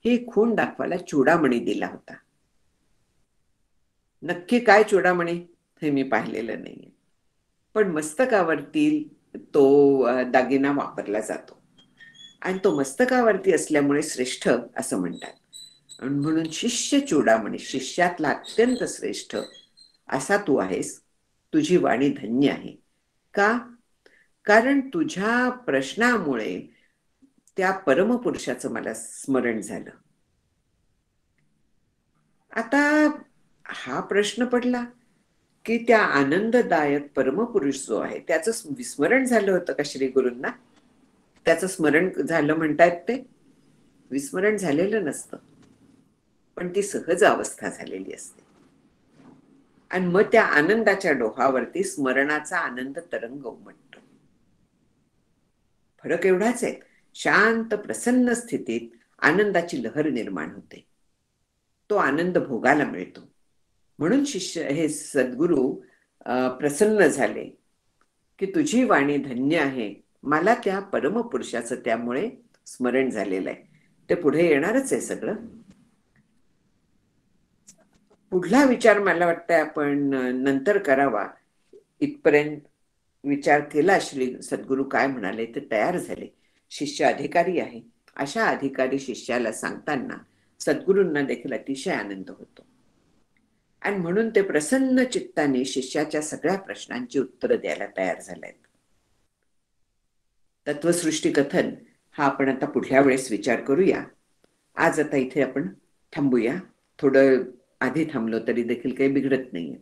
ही खून दाखवायला चूडामणी दिला होता. नक्की काय चूडामणी हे मी पाहिलेलं नाहीये, पण मस्तकावरती तो दागिना वापरला जातो आणि तो मस्तकावरती असल्यामुळे श्रेष्ठ असं म्हणतात. म्हणून शिष्य चूडामणी, शिष्यातला अत्यंत श्रेष्ठ असा तू आहेस. तुझी वाणी धन्य आहे. का? कारण तुझ्या प्रश्नामुळे त्या परमपुरुषाचं मला स्मरण झालं. आता हा प्रश्न पडला की त्या आनंददायक परमपुरुष जो आहे त्याचं विस्मरण झालं होतं का श्री गुरूंना? त्याचं स्मरण झालं म्हणतायत ते? विस्मरण झालेलं नसतं, पण ती सहज अवस्था झालेली असते. आणि मग त्या आनंदाच्या डोहावरती स्मरणाचा आनंद तरंग उमटतो. फरक एवढाच आहे, शांत प्रसन्न स्थितीत आनंदाची लहर निर्माण होते, तो आनंद भोगायला मिळतो. म्हणून शिष्य हे सद्गुरू प्रसन्न झाले की तुझी वाणी धन्य आहे, मला त्या परमपुरुषाचं त्यामुळे स्मरण झालेलं आहे. ते पुढे येणारच आहे सगळं. पुढला विचार मला वाटतं आपण नंतर करावा. इथपर्यंत विचार केला, श्री सद्गुरू काय म्हणाले ते तयार झाले. शिष्य अधिकारी आहे, अशा अधिकारी शिष्याला सांगताना सद्गुरूंना देखील अतिशय आनंद होतो आणि म्हणून ते प्रसन्न चित्ताने शिष्याच्या सगळ्या प्रश्नांची उत्तरं द्यायला तयार झालेत. तत्वसृष्टी कथन हा आपण आता पुढल्या वेळेस विचार करूया. आज आता इथे आपण थांबूया. थोडं आधी थांबलो तरी देखील काही बिघडत नाहीये,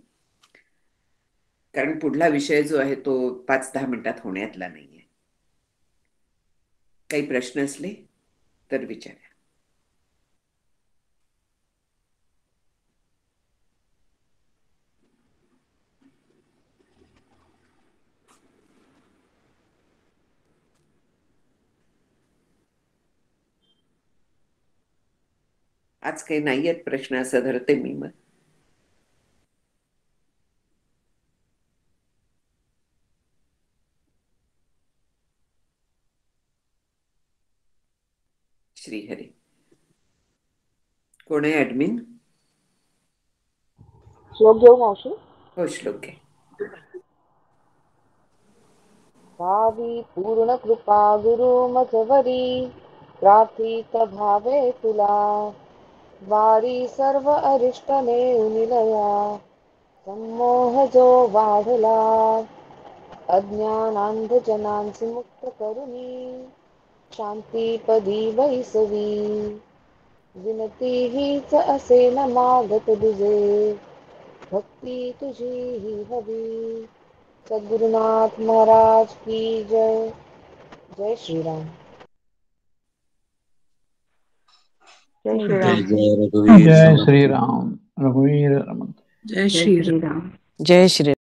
कारण पुढला विषय जो आहे तो 5-10 मिनिटात होण्यातला नाहीये. काही प्रश्न असले तर विचारा. आज काही नाहीयेत प्रश्न असं धरते मी. मग श्रीहरी. कोण आहे ऍडमिन? श्लोक घेऊ मावशी? हो, श्लोक घे. भावी पूर्ण कृपा गुरु मजवरी, प्रार्थित भावे तुला, वारी सर्व अरिष्ट नेऊ निलया, संमोह जो वाढला, अज्ञानांध जनांची मुक्त करुनी, शांती पदी बैसवी, विनती हीच असे न मागत दुजे, भक्ती तुझी ही हवी. सद्गुरुनाथ महाराज की जय. जय श्री राम. जय श्री जय राम. जय रघुवीर जय समर्थ. श्री राम. रघुवीर रमन. जय श्री राम. जय श्री